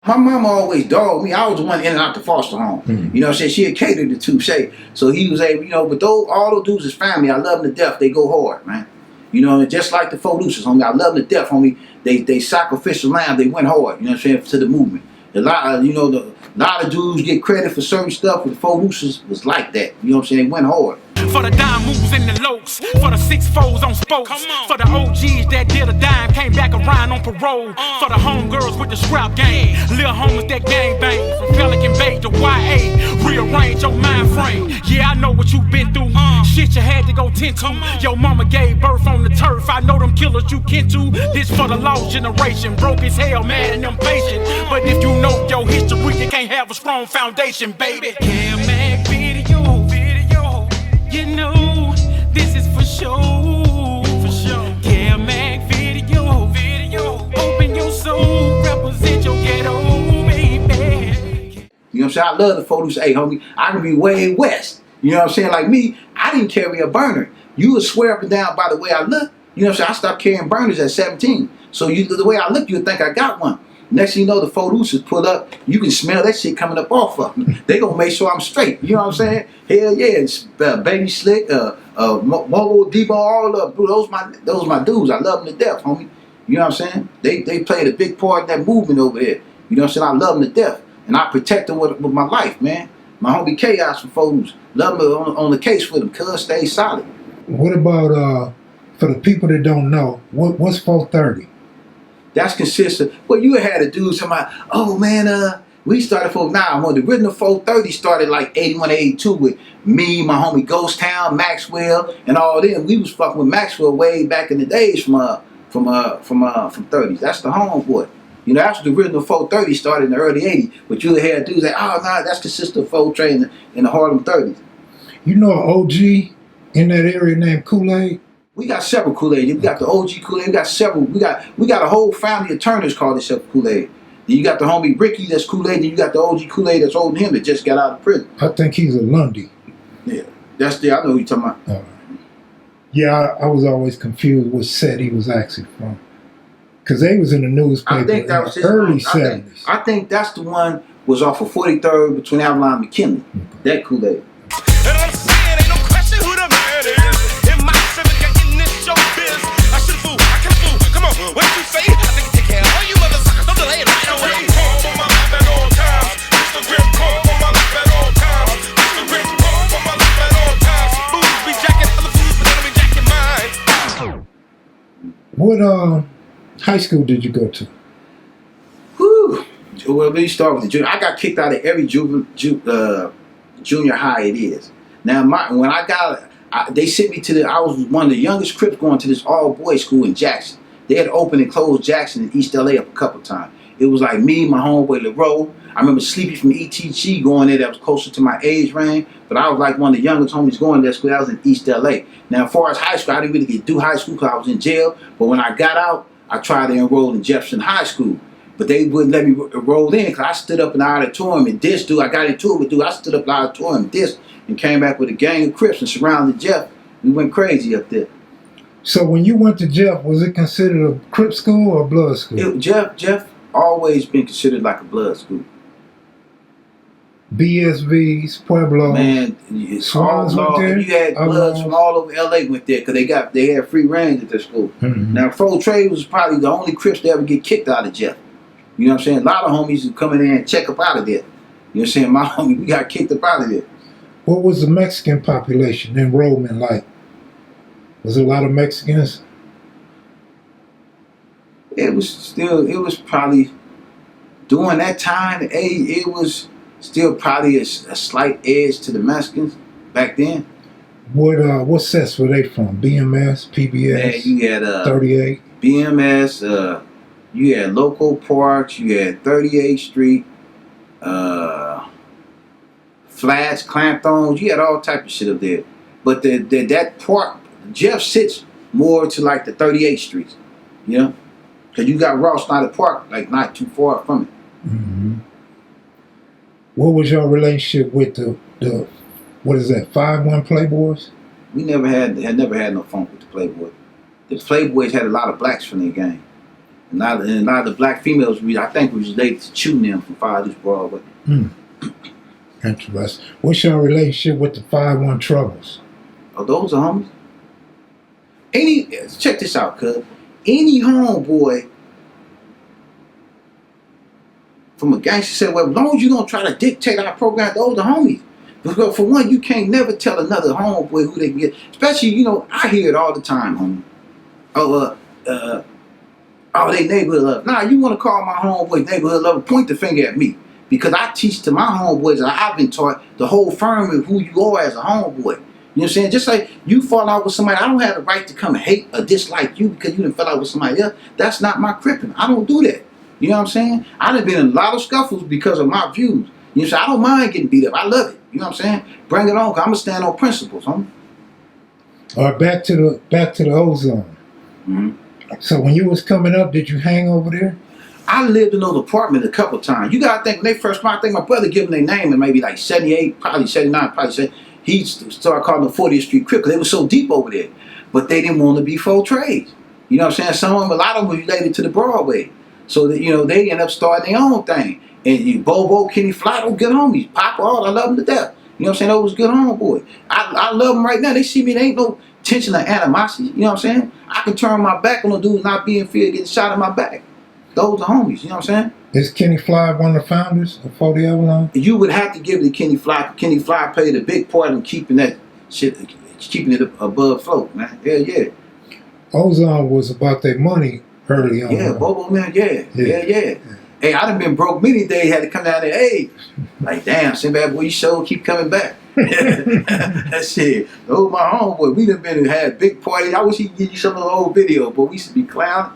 My mama always dogged me. I was the one in and out the foster home. Mm-hmm. You know what I'm saying? She had catered to Touche. So he was able, you know, but all those dudes is family. I love them to death. They go hard, man. You know, and just like the Four Deuces, homie. I love them to death, homie. They sacrificial lamb. They went hard, you know what I'm saying, to the movement. A lot of dudes get credit for certain stuff, but the Four Deuces was like that. You know what I'm saying? They went hard. For the dime moves in the lokes, for the 6-4s on spokes, for the OGs that did a dime, came back around on parole, for the homegirls with the scrap game, little homies that gang bang, from Pelican Bay to YA, rearrange your mind frame. Yeah, I know what you've been through, shit you had to go tend to. Your mama gave birth on the turf, I know them killers you kin to. This for the lost generation, broke as hell, mad and impatient. But if you know your history, you can't have a strong foundation, baby. Kev Mac video. You know, this is for sure. For sure. Kev Mac video. Open your soul, represent your ghetto, baby. You know what I'm saying? I love the Four Deuces. Hey, homie, I can be way west. You know what I'm saying? Like me, I didn't carry a burner. You would swear up and down by the way I look. You know what I'm saying? I stopped carrying burners at 17. So the way I look, you would think I got one. Next thing you know, the Four Deuces pull up. You can smell that shit coming up off of me. They gonna make sure I'm straight. You know what I'm saying? Hell yeah, it's, Baby Slick, Mogo, Debo, all of them. Those my dudes. I love them to death, homie. You know what I'm saying? They played a big part in that movement over there. You know what I'm saying? I love them to death, and I protect them with my life, man. My homie Chaos from Four Deuces. Love them on the case for them. Cuz stay solid. What about for the people that don't know, what's 430? That's consistent. Well, you had a dude talking about, oh man, we started for the original 430 started like 81, 82 with me, my homie Ghost Town, Maxwell, and all them. We was fucking with Maxwell way back in the days from 30s. That's the homeboy. You know, that's the original 430 started in the early 80s. But you had dudes like, oh no, that's consistent of 430 in the Harlem 30s. You know an OG in that area named Kool-Aid? We got several Kool-Aid. We got the OG Kool-Aid. We got several. We got a whole family of Turners called themselves Kool-Aid. Then you got the homie Ricky that's Kool-Aid. Then you got the OG Kool-Aid that's older than him that just got out of prison. I think he's a Lundy. Yeah, I know who you're talking about. Yeah, I was always confused what set he was actually from. Because they was in the newspaper I think that was in the early 70s. I think that's the one was off of 43rd between Avalon and McKinley. That Kool-Aid. What you say? I think you take care of all you motherfuckers. Don't delay it right away. Call for my life at all times. Mr. Grip, call for my life at all times. Mr. Grip, call for my life at all times. Fools be jacking other fools, but they'll be jacking mine. What high school did you go to? Whew. Well, let me start with the junior. I got kicked out of every junior high it is. Now, when I got they sent me to I was one of the youngest Crips going to this all-boys school in Jackson. They had opened and closed Jackson in East LA up a couple times. It was like me, my homeboy LaRoe. I remember Sleepy from ETG going there that was closer to my age range, but I was like one of the youngest homies going to that school. That was in East LA. Now, as far as high school, I didn't really get to do high school because I was in jail, but when I got out, I tried to enroll in Jefferson High School. But they wouldn't let me enroll in because I stood up in the auditorium and dissed dude. I got into it with dude. I stood up in the auditorium and dissed and came back with a gang of Crips and surrounded Jeff. We went crazy up there. So when you went to Jeff, was it considered a Crip school or a blood school? Jeff always been considered like a blood school. BSVs, Pueblos, man, Swans went there. You had bloods from all over LA went there because they had free range at their school. Mm-hmm. Now, Full Trade was probably the only Crips to ever get kicked out of Jeff. You know what I'm saying? A lot of homies who come in there and check up out of there. You know what I'm saying? My homie, we got kicked up out of there. What was the Mexican population enrollment like? Was there a lot of Mexicans? It was probably, during that time, it was still probably a slight edge to the Mexicans back then. What sets were they from? BMS, PBS, man, you had 38? BMS, you had Local Parks, you had 38th Street, Flats, Clampthones, you had all type of shit up there. But that park, Jeff sits more to like the 38th Street, you know? Because you got Ross Snyder Park, like not too far from it. Mm-hmm. What was your relationship with the what is that, 5-1 Playboys? We never had no funk with the Playboys. The Playboys had a lot of blacks from their gang. And a lot of the black females, I think, was related to Chew them from Fire Deuce Broadway. Interesting. What's your relationship with the 5-1 Troubles? Oh, those are homies. Check this out, cuz. Any homeboy from a gangster said, well, as long as you don't try to dictate our program, those are homies. Because for one, you can't never tell another homeboy who they can get. Especially, you know, I hear it all the time, homie. Oh, they neighborhood love. Nah, you want to call my homeboy neighborhood lover, point the finger at me. Because I teach to my homeboys, and I've been taught the whole firm of who you are as a homeboy. You know what I'm saying? Just like you fall out with somebody, I don't have the right to come hate or dislike you because you done fell out with somebody else. That's not my cripping. I don't do that. You know what I'm saying? I done been in a lot of scuffles because of my views. You know what I'm saying? I don't mind getting beat up. I love it. You know what I'm saying? Bring it on, because I'm going to stand on principles, homie. All right, back to the Ozone. Mm-hmm. So when you was coming up, did you hang over there? I lived in those apartments a couple times. You gotta think when they first, I think my brother gave them their name in maybe like 78, probably 79, probably 70. He started calling them 40th Street Crips because they were so deep over there. But they didn't want to be full trades. You know what I'm saying? A lot of them were related to the Broadway. So that, you know, they end up starting their own thing. And Bobo, Kenny Flotto, good homies. Papa, all, I love them to death. You know what I'm saying? Those good homeboys. I love them right now. They see me, there ain't no tension or animosity. You know what I'm saying? I can turn my back on a dude and not be in fear of getting shot in my back. Those are homies, you know what I'm saying? Is Kenny Fly one of the founders of 40 Avalon? You would have to give it to Kenny Fly. Kenny Fly played a big part in keeping that shit, keeping it above float, man. Hell yeah. Ozone was about their money early on. Yeah, Bobo, man, yeah. Hey, I done been broke many days, had to come down there, hey, like, damn, Cinbad, boy, you sure keep coming back. That shit. Oh, my homeboy, we done been had big parties. I wish he could give you some of the old video, but we used to be clowning.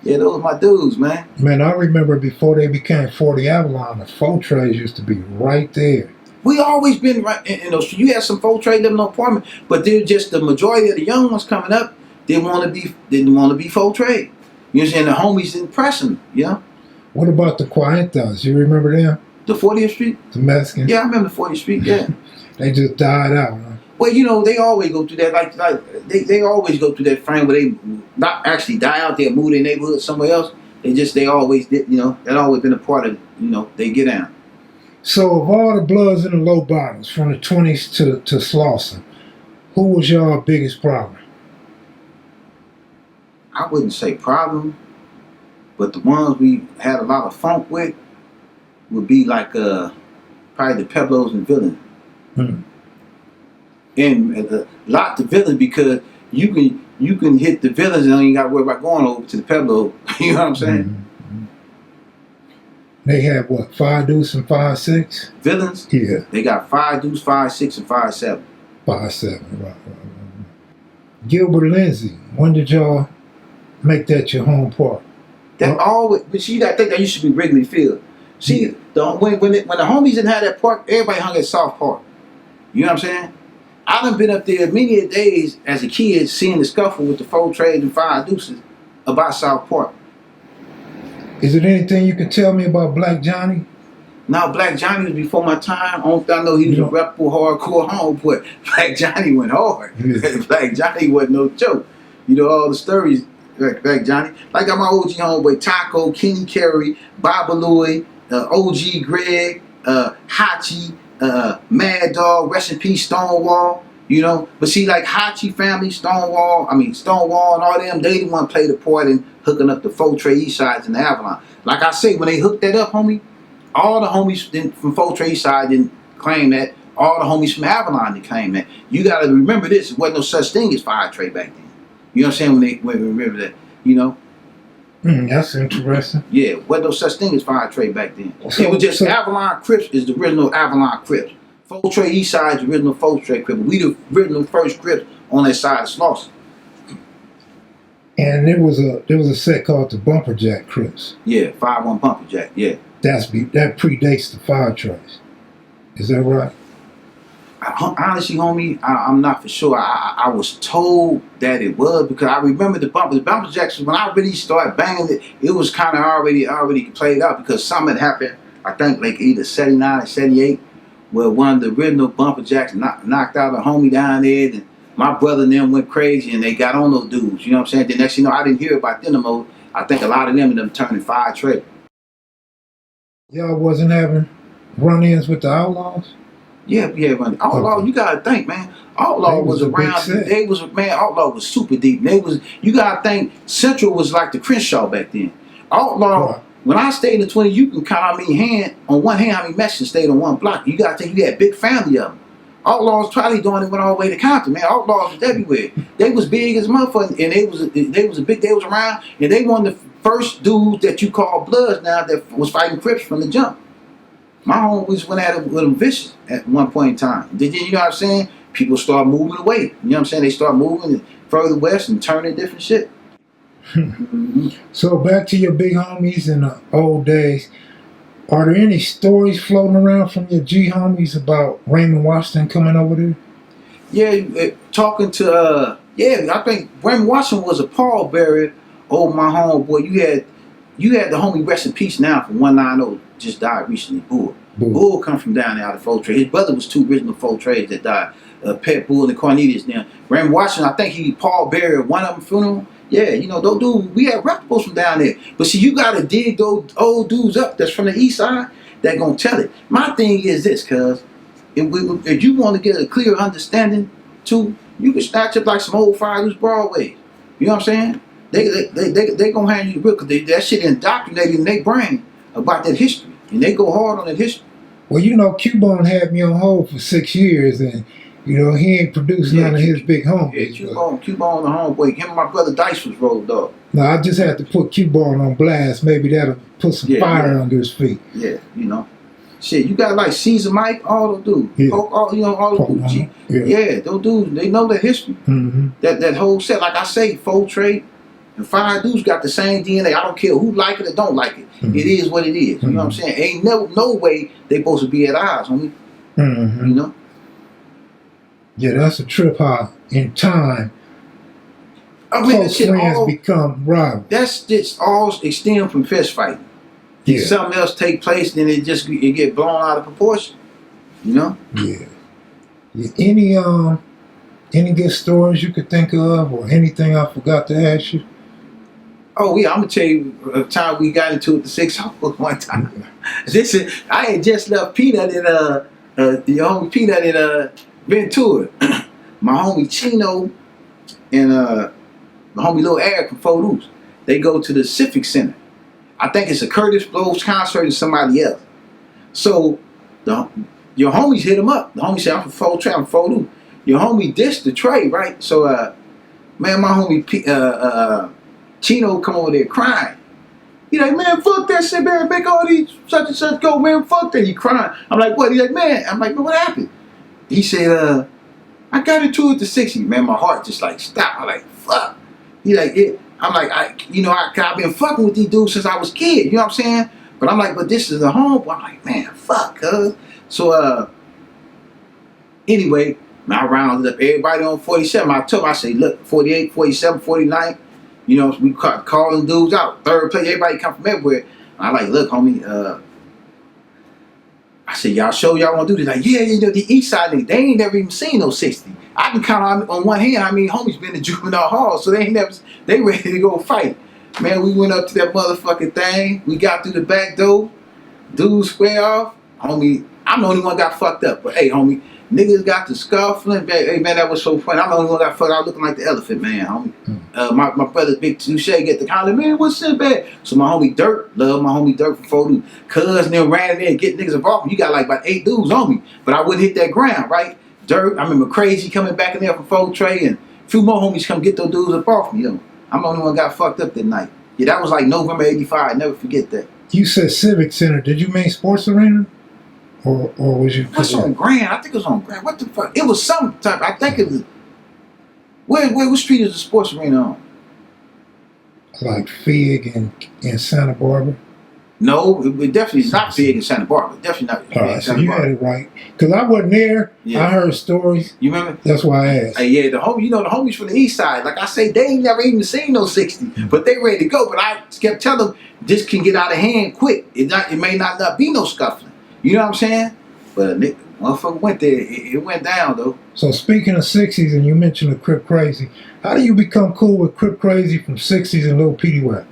Yeah, those my dudes, man. Man, I remember before they became 40 Avalon, the folk trades used to be right there. We always been right in those. You had some folk trade living in an apartment, but they're just the majority of the young ones coming up didn't want to be folk trade. You know what I'm saying? The homies didn't press them, you know? What about the Cuentas? You remember them? The 40th Street? The Mexicans? Yeah, I remember the 40th Street, yeah. They just died out, huh? Well, you know, they always go through that, like they always go through that frame where they not actually die out there, move their neighborhood somewhere else. They always did, you know, that always been a part of, you know, they get down. So of all the Bloods and the Low Bottoms, from the 20s to Slauson, who was your biggest problem? I wouldn't say problem, but the ones we had a lot of funk with would be like probably the Peblos and Villains. And a lot to Villains because you can hit the Villains and you ain't got to worry about going over to the Peblo. You know what I'm saying? They had what, 5 Deuce and 5-6? Villains? Yeah. They got 5 Deuce, 5-6, and 5-7. 5-7, right. Gilbert Lindsay, when did y'all make that your home park? That always, but see, I think that used to be Wrigley Field. See, when the homies didn't have that park, everybody hung at South Park. You know what I'm saying? I done been up there many days as a kid seeing the scuffle with the 4 trades and 5 deuces about South Park. Is it anything you can tell me about Black Johnny? Now, Black Johnny was before my time. I know he was a reputable hardcore homeboy. Black Johnny went hard. Black Johnny wasn't no joke. You know, all the stories, Black Johnny. Like I got my OG homeboy, Taco, Kenny Carey, Baba Louie, OG Greg, Hachi, Mad Dog, rest in peace, Stonewall, you know. But see, like Hachi family, Stonewall and all them, they didn't want to play the part in hooking up the 4 Trade East Sides and the Avalon. Like I say, when they hooked that up, homie, all the homies from 4 Trade East Side didn't claim that. All the homies from Avalon didn't claim that. You got to remember this, there wasn't no such thing as 5 Trade back then. You know what I'm saying? When they remember that, you know. That's interesting. Yeah, wasn't no such thing as 5 Trade back then. It was just Avalon Crips is the original Avalon Crips. 4 Trade East Side is the original 4 Trade Crips. We the original first Crips on that side of Slauson. And there was a set called the Bumper Jack Crips. Yeah, 5-1 Bumper Jack. Yeah. That predates the 5 Trays. Is that right? Honestly, homie, I'm not for sure. I was told that it was because I remember the Bumper Jacks. When I really started banging it was kind of already played out because something had happened. I think like either 79 or 78, where one of the original Bumper Jacks knocked out a homie down there. And my brother and them went crazy and they got on those dudes. You know what I'm saying? The next thing you know, I didn't hear about them no more. I think a lot of them ended up turning fire trade. Y'all wasn't having run-ins with the Outlaws? Yeah, man. Outlaw, you gotta think, man. Outlaw was around. They was Outlaw was super deep. You gotta think. Central was like the Crenshaw back then. Outlaw. Right. When I stayed in 20, you can count how many on one hand how many Mexicans stayed on one block. You gotta think you had a big family of them. Outlaws probably doing it went all the way to Compton, man. Outlaws was everywhere. They was big as motherfucker, and they was around, and they one of the first dudes that you call Bloods now that was fighting Crips from the jump. My homies went at it with them vicious at one point in time. You know what I'm saying? People start moving away. You know what I'm saying? They start moving further west and turning different shit. So back to your big homies in the old days. Are there any stories floating around from your G homies about Raymond Washington coming over there? Yeah, talking to I think Raymond Washington was a pallbearer over my homeboy. You had the homie rest in peace now from 190 just died recently. Bull come from down there out of Four Trade. His brother was two original Four Trades that died. Pet Bull and Cornelius. Now Raymond Washington, I think he pallbearer one of them funeral. Yeah, you know, those dudes, we have replicas from down there. But see, you got to dig those old dudes up that's from the east side that going to tell it. My thing is this, cuz, if you want to get a clear understanding, too, you can snatch up like some old fire loose Broadway. You know what I'm saying? They going to hand you the real, because that shit indoctrinated in their brain about that history. And they go hard on that history. Well, you know, Q-Bone had me on hold for 6 years, and you know, he ain't produced none of his big homies. Yeah, Q-Bone the homeboy. Him and my brother Dice was rolled up. No, I just had to put Q-Bone on blast. Maybe that'll put some fire under his feet. Yeah, you know. Shit, you got like Caesar Mike, all those dudes. Yeah. All those dudes. Yeah, those dudes, they know their history. Mm-hmm. That whole set, like I say, Four Trade and five dudes got the same DNA. I don't care who like it or don't like it. Mm-hmm. It is what it is. You know what I'm saying? Ain't no way they supposed to be at odds, homie. Mm-hmm. You know? Yeah, that's a trip how in time close friends become rivals. That's just all extend from fist fighting. Yeah. Something else take place, then it get blown out of proportion. You know? Yeah. Any good stories you could think of, or anything I forgot to ask you? Oh yeah, I'm gonna tell you a time we got into it the 6 one time. I had just left Peanut in the homie Peanut in Ventura. My homie Chino and my homie Lil Eric from Footloose, they go to the Civic Center. I think it's a Curtis Blows concert and somebody else. So your homies hit him up. The homie said, I'm from Four Trade, I'm from Footloose. Your homie dissed the trade, right? So man, my homie Chino come over there crying. He like, man, fuck that shit, man. Make all these such and such go, man. Fuck that. He crying. I'm like, what? He like, man. I'm like, man, what happened? He said, I got into it to 60. Man, my heart just like stopped. I'm like, fuck. He like, yeah. I'm like, I've been fucking with these dudes since I was a kid. You know what I'm saying? But I'm like, but this is the home. I'm like, man, fuck, cuz. So, anyway, I rounded up everybody on 47. I say, look, 48, 47, 49. You know, we calling dudes out. Third place, everybody come from everywhere. I like, look, homie, I said, y'all sure y'all want to do this? Like, yeah, you know, the east side niggas, they ain't never even seen no 60. I can count on one hand how many homies been to juvenile hall, so they ready to go fight. Man, we went up to that motherfucking thing. We got through the back door. Dudes square off. Homie, I'm the only one got fucked up. But hey, homie, niggas got the scuffling. Hey, man, that was so funny. I'm the only one got fucked out looking like the elephant, man, homie. My brother Big Touche get the collar, man, what's Cinbad? So my homie Dirt, love my homie Dirt from Fodu. Cuz and them ran in there and get niggas involved. You got like about 8 dudes on me. But I wouldn't hit that ground, right? Dirt, I remember Crazy coming back in there from Four Trade, and a few more homies come get those dudes up off me. You know? I'm the only one got fucked up that night. Yeah, that was like November 85. I never forget that. You said Civic Center. Did you mean Sports Arena? Or was you... What's on Grand? I think it was on Grand. What the fuck? It was some type. I think it was... What street is the Sports Arena on? Like Fig and Santa Barbara? No, it definitely is not Fig in Santa Barbara. Definitely not. All right, so you had it right. Because I wasn't there. Yeah. I heard stories. You remember? That's why I asked. Yeah, the homies from the east side. Like I say, they ain't never even seen no 60. But they ready to go. But I kept telling them, this can get out of hand quick. It may not be no scuffling. You know what I'm saying? But motherfucker went there. It went down, though. So speaking of 60s, and you mentioned the Crip Crazy, how do you become cool with Crip Crazy from 60s and Lil Petey Wack?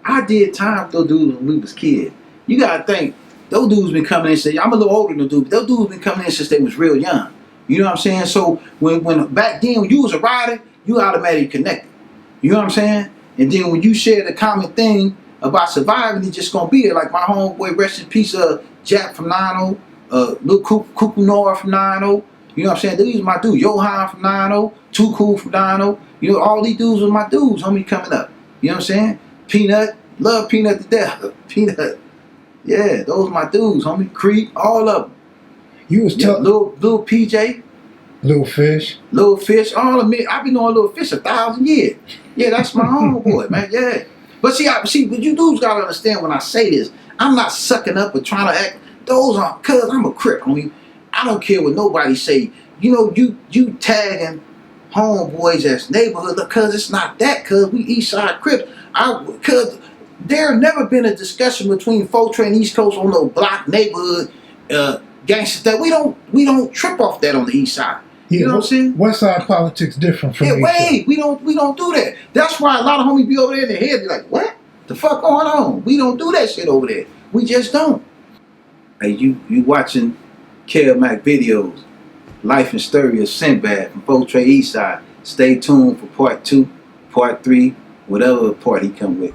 I did time with those dudes when we was kids. You gotta think, those dudes been coming in since, I'm a little older than dudes, those dudes been coming in since they was real young. You know what I'm saying? So when back then when you was a rider, you automatically connected. You know what I'm saying? And then when you share the common thing about surviving, it's just gonna be there. Like my homeboy, rest in peace, Jack from 90, Lil Cuckoo Nora from 90. You know what I'm saying? These are my dudes. Johan from 90, Too Cool from 90. You know, all these dudes are my dudes, homie, coming up. You know what I'm saying? Peanut, love Peanut to death. Peanut. Yeah, those are my dudes, homie. Creep, all of them. You was Little PJ. Little Fish. Little Fish, all of me. I've been knowing Little Fish 1,000 years. Yeah, that's my homeboy, man. Yeah. But but you dudes gotta understand when I say this, I'm not sucking up or trying to act. Those are, cause I'm a Crip, homie. I don't care what nobody say. You know, you tagging homeboys as neighborhood, cause it's not that. Cause we East Side Crips. Cause there never been a discussion between Fortran and East Coast on no block neighborhood gangster stuff. We don't trip off that on the East Side. You know what I'm saying? West Side politics different from East Side. We don't do that. That's why a lot of homies be over there in their head, be like, what the fuck going on? We don't do that shit over there. We just don't. Hey, you watching Kev Mac videos, Life and Story of Cinbad from Fortran East Side. Stay tuned for part 2, part 3, whatever part he come with.